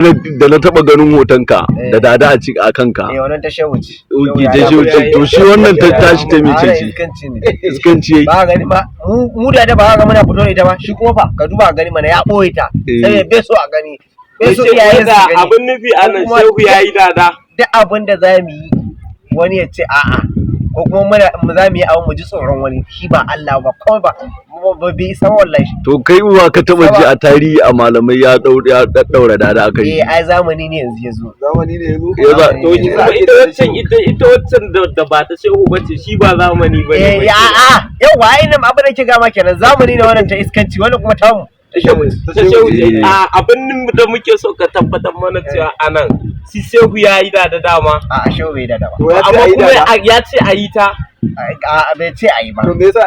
da na taba ganin hotonka da dada a kanka. Wannan ta shehu ce. To shi wannan ta tashi ta mece ce? Iskanci. Ba gani ba mu da ba ga muna fito da ita ba shi kuma fa ka duba gani mana ya boye ta sai bai so a gani. Bai so iyayen da abin nufi anan shehu yayi dada. Duk abin da zamu yi wani ya ce a'a ko kuma mu za mu yi abin mu ji tsoron wani shi ba Allah ba kawai ba bai san wallahi. To kai uwa ka taba ji a tarihi a malamai ya daura dada aka yi. Ai zamani ne yanzu yazo. Zamani ne yazo. To ita waccan da ba ta shehu bace shi ba zamani bane. A'a yawa ai nan abin da ke ga ma kenan zamani ne wannan ta iskanci wannan kuma tamu. Abin da muke so ka tabbatar mana cewa anan si shehu ya yi da dama. A shehu bai da ba. Amma kuma ya ce a yi ta. Bai ce a yi ba. To me yasa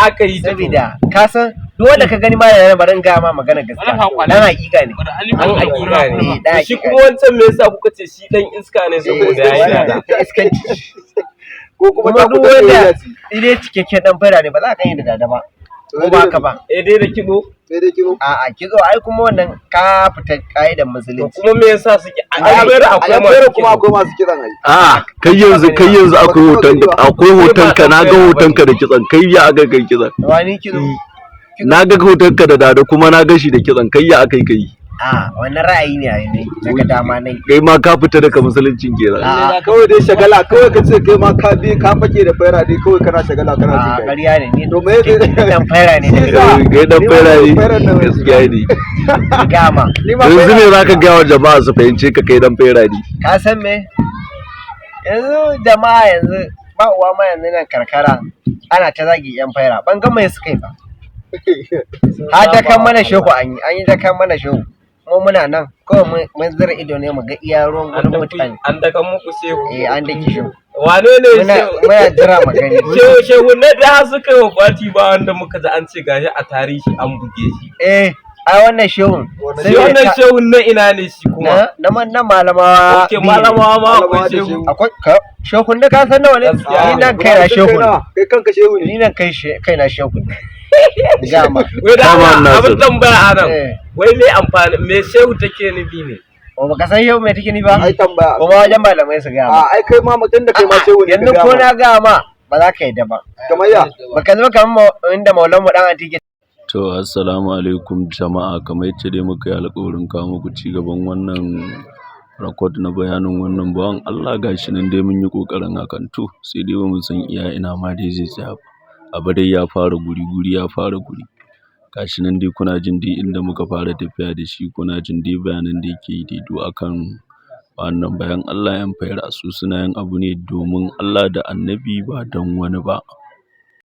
aka yi ta? Saboda ka san duk wanda ka gani ma da barin ga ma magana gaskiya. Dan hakika ne. Dan hakika ne. Shi kuma wancan me yasa kuka ce shi dan iska ne saboda ya yi da iskanci. Ko kuma duk wanda ile cikakken dan fara ne ba za ka yi da dada ba. Ko ba ka ba. Dai da kibo. A'a kizo ai kuma wannan ka fita kaidan musulunci. Kuma me yasa suke akwai masu kiran ai. A'a kai yanzu akwai hoton ka na ga hoton ka da kitsan kai ya aka kai kitsan. Wani kizo. Na ga hoton ka da dada kuma na ga shi da kitsan kai ya aka kai. Wannan ra'ayi ne ai ne daga dama nai. Kai ma ka fita daga musuluncin kenan. Kawai dai shagala kawai ka ce kai ma ka fake da faira dai kawai kana shagala kana jin kai. Ƙarya ne ni. To me dan faira ne. Kai dan faira ne. Gaskiya ne. Gama. Yanzu ne zaka ga wa jama'a su fahimce ka kai dan faira ne. Ka san me? Yanzu jama'a yanzu ba uwa ma yanzu nan karkara ana ta zagi yan faira ban ga mai su kai ba. Har da kan mana shehu an yi da kan mana shehu. Mu muna nan kawai mun zira ido ne mu ga iya ruwan gudun mutane. An daga muku shehu. An daki shehu. Wane ne shehu? Muna jira magani. Shehu na da suka yi wafati ba wanda muka ji an ce gashi a tarihi an buge shi. Ai wannan shehun. Wannan shehun na ina ne shi kuma? Na malamawa. Ke malamawa ma akwai shehu. Akwai shehun da ka san nawa ne? Ni nan kai na shehu. Kai kanka shehu ne. Ni nan kai na shehu. Gama. Wai da abin tambaya anan. Wai me amfani me shehu take nufi ne? Ba ka san shehu me take nufi ba? Ai tambaya. Kuma wajen malamai su ga ma. Ai kai ma mutum da kai ma shehu ne. Yanzu ko na ga ma ba za ka yi da ba. Kamar ya? Baka zama kamar inda maulan mu dan antike. To assalamu alaikum jama'a, kamar yadda dai muka yi alƙawarin kawo muku cigaban wannan rakod na bayanin wannan bawan Allah gashi nan dai mun yi ƙoƙarin hakan to sai dai ba mu san iya ina ma dai zai tsaya ba. Abu dai ya fara guri ya fara guri. Gashi nan dai kuna jin dai inda muka fara tafiya da shi, kuna jin dai bayanan da yake yi dai akan wannan bayan Allah yan faira su suna yin abu ne domin Allah da annabi ba don wani ba.